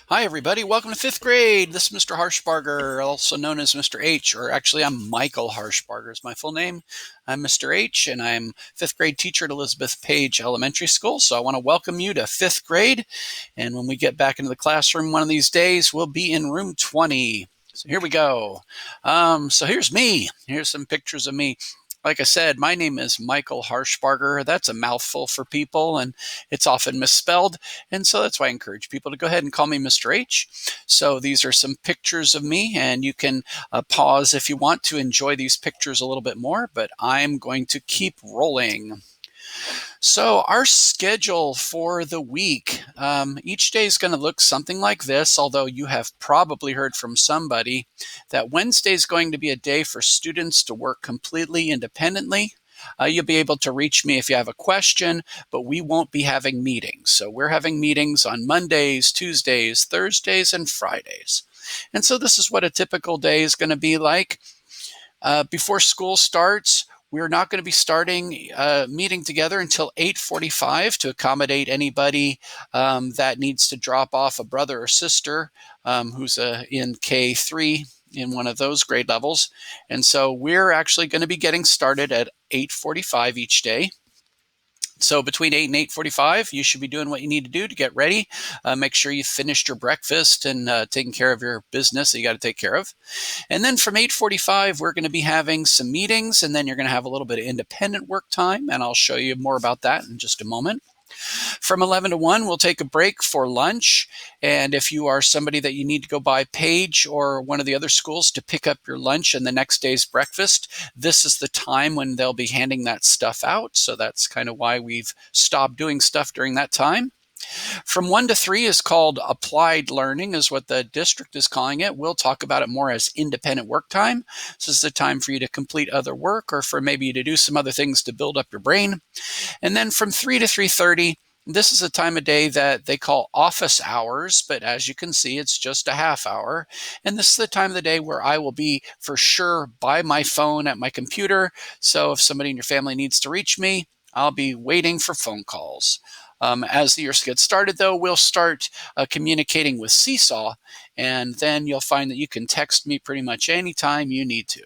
Hi, everybody. Welcome to fifth grade. This is Mr. Harshbarger, also known as Mr. H, or actually, I'm Michael Harshbarger is my full name. I'm Mr. H, and I'm fifth grade teacher at Elizabeth Page Elementary School. So I want to welcome you to fifth grade. And when we get back into the classroom one of these days, we'll be in room 20. So here we go. So here's me. Here's some pictures of me. Like I said, my name is Michael Harshbarger. That's a mouthful for people, and it's often misspelled. And so that's why I encourage people to go ahead and call me Mr. H. So these are some pictures of me, and you can pause if you want to enjoy these pictures a little bit more, but I'm going to keep rolling. So our schedule for the week, each day is going to look something like this, although you have probably heard from somebody that Wednesday is going to be a day for students to work completely independently. You'll be able to reach me if you have a question, but we won't be having meetings. So we're having meetings on Mondays, Tuesdays, Thursdays, and Fridays. And so this is what a typical day is going to be like. Before school starts, we're not going to be starting meeting together until 8:45 to accommodate anybody that needs to drop off a brother or sister who's in K3 in one of those grade levels. And so we're actually going to be getting started at 8:45 each day. So between 8 and 8:45, you should be doing what you need to do to get ready. Make sure you finished your breakfast and taking care of your business that you got to take care of. And then from 8:45, we're going to be having some meetings, and then you're going to have a little bit of independent work time, and I'll show you more about that in just a moment. From 11 to 1, we'll take a break for lunch. And if you are somebody that you need to go by Page or one of the other schools to pick up your lunch and the next day's breakfast, this is the time when they'll be handing that stuff out. So that's kind of why we've stopped doing stuff during that time. From 1 to 3 is called applied learning, is what the district is calling it. We'll talk about it more as independent work time. This is the time for you to complete other work or for maybe you to do some other things to build up your brain. And then from 3 to 3:30, this is a time of day that they call office hours, but as you can see, it's just a half hour. And this is the time of the day where I will be for sure by my phone at my computer. So if somebody in your family needs to reach me, I'll be waiting for phone calls. As the year gets started, though, we'll start communicating with Seesaw, and then you'll find that you can text me pretty much anytime you need to.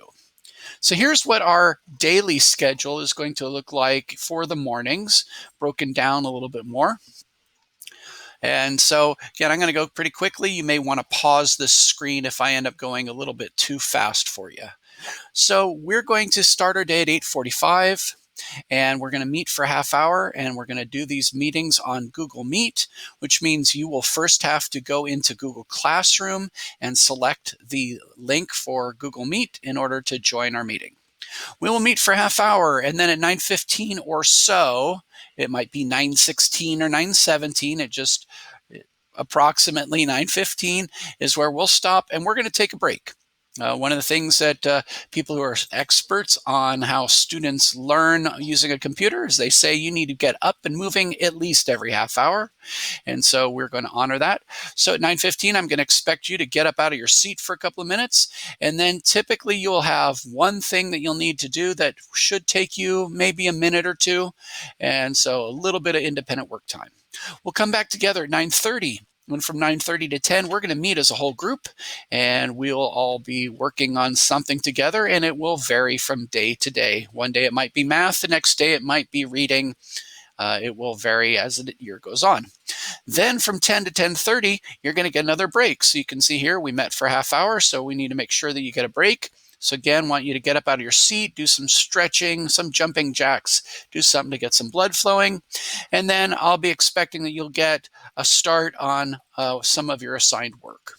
So here's what our daily schedule is going to look like for the mornings, broken down a little bit more. And so, again, I'm going to go pretty quickly. You may want to pause this screen if I end up going a little bit too fast for you. So we're going to start our day at 8:45. And we're going to meet for a half hour, and we're going to do these meetings on Google Meet, which means you will first have to go into Google Classroom and select the link for Google Meet in order to join our meeting. We will meet for a half hour, and then at 9:15 or so, it might be 9:16 or 9:17, approximately 9:15 is where we'll stop, and we're going to take a break. One of the things that people who are experts on how students learn using a computer is they say you need to get up and moving at least every half hour. And so we're going to honor that. So at 9:15, I'm going to expect you to get up out of your seat for a couple of minutes. And then typically you'll have one thing that you'll need to do that should take you maybe a minute or two. And so a little bit of independent work time. We'll come back together at 9:30. And from 9:30 to 10, we're going to meet as a whole group, and we'll all be working on something together, and it will vary from day to day. One day it might be math, the next day it might be reading. It will vary as the year goes on. Then from 10 to 10:30, you're going to get another break. So you can see here, we met for a half hour, so we need to make sure that you get a break. So again, want you to get up out of your seat, do some stretching, some jumping jacks, do something to get some blood flowing. And then I'll be expecting that you'll get a start on some of your assigned work.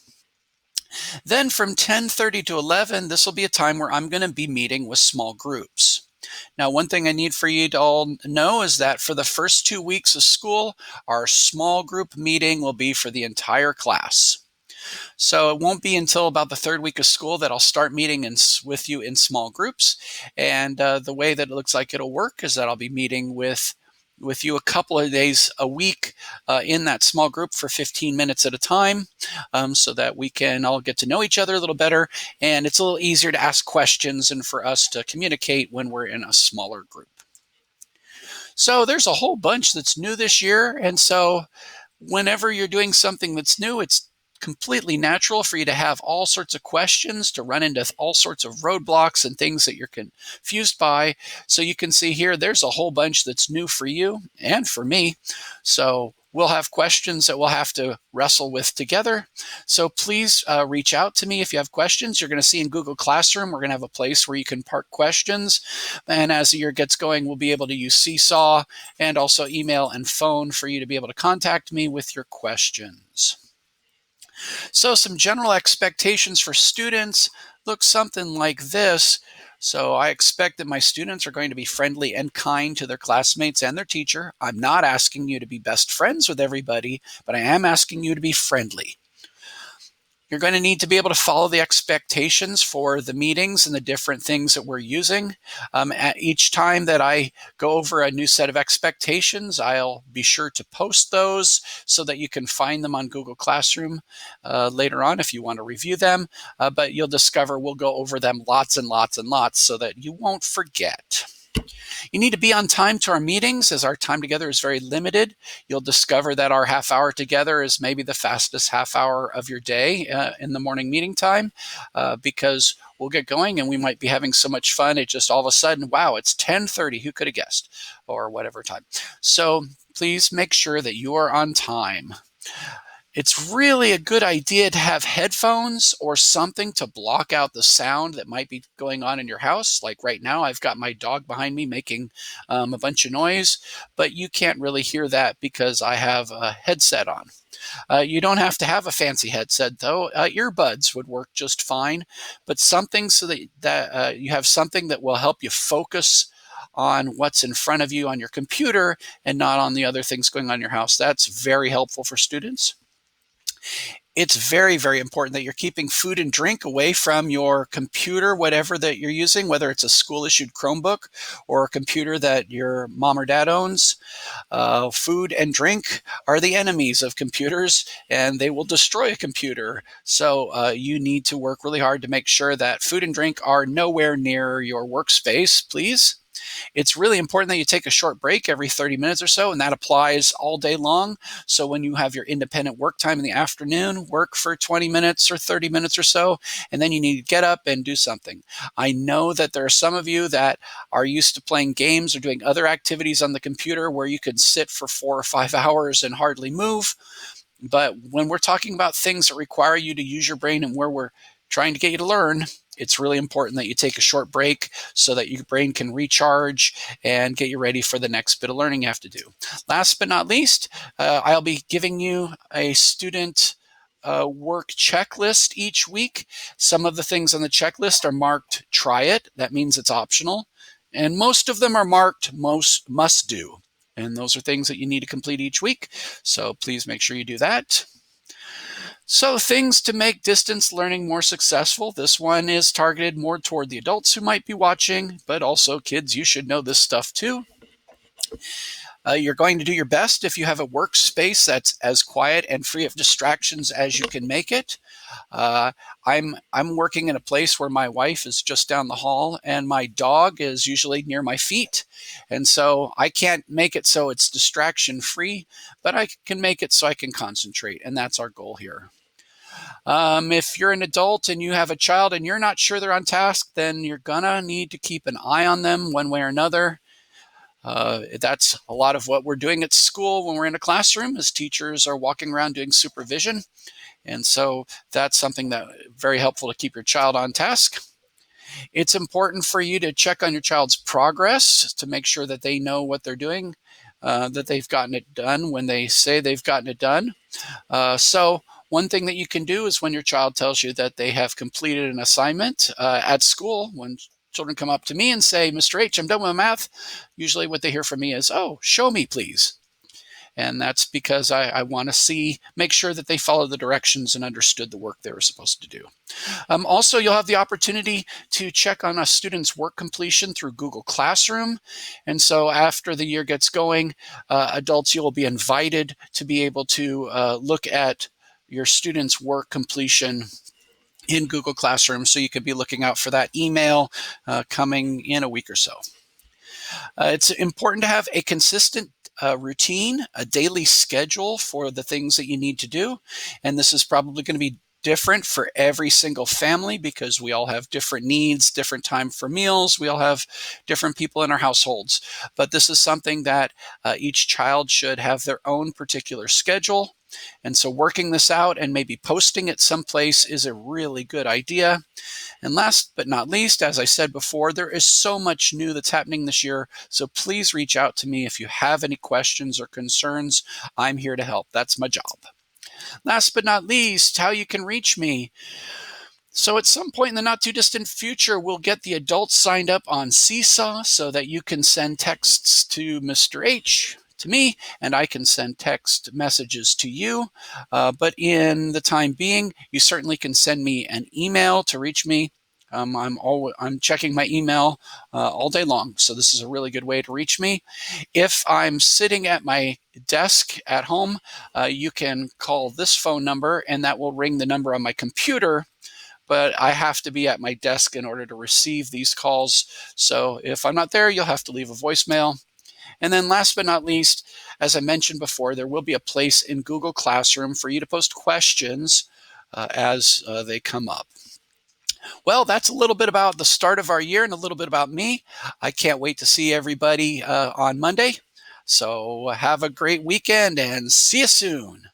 Then from 10:30 to 11, this will be a time where I'm going to be meeting with small groups. Now, one thing I need for you to all know is that for the first 2 weeks of school, our small group meeting will be for the entire class. So it won't be until about the third week of school that I'll start meeting with you in small groups. And the way that it looks like it'll work is that I'll be meeting with you a couple of days a week in that small group for 15 minutes at a time so that we can all get to know each other a little better. And it's a little easier to ask questions and for us to communicate when we're in a smaller group. So there's a whole bunch that's new this year. And so whenever you're doing something that's new, it's completely natural for you to have all sorts of questions, to run into all sorts of roadblocks and things that you're confused by. So you can see here, there's a whole bunch that's new for you and for me. So we'll have questions that we'll have to wrestle with together. So please reach out to me if you have questions. You're going to see in Google Classroom, we're going to have a place where you can park questions. And as the year gets going, we'll be able to use Seesaw and also email and phone for you to be able to contact me with your questions. So some general expectations for students look something like this. So I expect that my students are going to be friendly and kind to their classmates and their teacher. I'm not asking you to be best friends with everybody, but I am asking you to be friendly. You're going to need to be able to follow the expectations for the meetings and the different things that we're using. At each time that I go over a new set of expectations, I'll be sure to post those so that you can find them on Google Classroom later on if you want to review them. But you'll discover we'll go over them lots and lots and lots so that you won't forget. You need to be on time to our meetings, as our time together is very limited. You'll discover that our half hour together is maybe the fastest half hour of your day in the morning meeting time, because we'll get going and we might be having so much fun. It just all of a sudden, wow, it's 10:30. Who could have guessed? Or whatever time. So please make sure that you are on time. It's really a good idea to have headphones or something to block out the sound that might be going on in your house. Like right now, I've got my dog behind me making a bunch of noise, but you can't really hear that because I have a headset on. You don't have to have a fancy headset, though. Earbuds would work just fine, but something so that you have something that will help you focus on what's in front of you on your computer and not on the other things going on in your house. That's very helpful for students. It's very, very important that you're keeping food and drink away from your computer, whatever that you're using, whether it's a school-issued Chromebook or a computer that your mom or dad owns. Food and drink are the enemies of computers, and they will destroy a computer. So you need to work really hard to make sure that food and drink are nowhere near your workspace, please. It's really important that you take a short break every 30 minutes or so, and that applies all day long. So when you have your independent work time in the afternoon, work for 20 minutes or 30 minutes or so, and then you need to get up and do something. I know that there are some of you that are used to playing games or doing other activities on the computer where you could sit for 4 or 5 hours and hardly move. But when we're talking about things that require you to use your brain and where we're trying to get you to learn, it's really important that you take a short break so that your brain can recharge and get you ready for the next bit of learning you have to do. Last but not least, I'll be giving you a student work checklist each week. Some of the things on the checklist are marked try it. That means it's optional. And most of them are marked most must do. And those are things that you need to complete each week. So please make sure you do that. So things to make distance learning more successful. This one is targeted more toward the adults who might be watching, but also kids, you should know this stuff too. You're going to do your best if you have a workspace that's as quiet and free of distractions as you can make it. I'm working in a place where my wife is just down the hall and my dog is usually near my feet. And so I can't make it so it's distraction free, but I can make it so I can concentrate. And that's our goal here. If you're an adult and you have a child and you're not sure they're on task, then you're gonna need to keep an eye on them one way or another. That's a lot of what we're doing at school when we're in a classroom, as teachers are walking around doing supervision. And so that's something that very helpful to keep your child on task. It's important for you to check on your child's progress to make sure that they know what they're doing, that they've gotten it done when they say they've gotten it done. So one thing that you can do is when your child tells you that they have completed an assignment at school, when children come up to me and say, Mr. H, I'm done with math, usually what they hear from me is, oh, show me, please. And that's because I want to make sure that they follow the directions and understood the work they were supposed to do. Also, you'll have the opportunity to check on a student's work completion through Google Classroom. And so after the year gets going, adults, you'll be invited to be able to look at your students' work completion in Google Classroom. So you could be looking out for that email coming in a week or so. It's important to have a consistent a routine, a daily schedule for the things that you need to do. And this is probably going to be different for every single family because we all have different needs, different time for meals. We all have different people in our households. But this is something that each child should have their own particular schedule. And so working this out and maybe posting it someplace is a really good idea. And last but not least, as I said before, there is so much new that's happening this year. So please reach out to me if you have any questions or concerns. I'm here to help. That's my job. Last but not least, how you can reach me. So at some point in the not too distant future, we'll get the adults signed up on Seesaw so that you can send texts to Mr. H, to me, and I can send text messages to you. But in the time being, you certainly can send me an email to reach me. I'm checking my email all day long, so this is a really good way to reach me. If I'm sitting at my desk at home, you can call this phone number, and that will ring the number on my computer. But I have to be at my desk in order to receive these calls. So if I'm not there, you'll have to leave a voicemail. And then last but not least, as I mentioned before, there will be a place in Google Classroom for you to post questions as they come up. Well, that's a little bit about the start of our year and a little bit about me. I can't wait to see everybody on Monday. So have a great weekend and see you soon.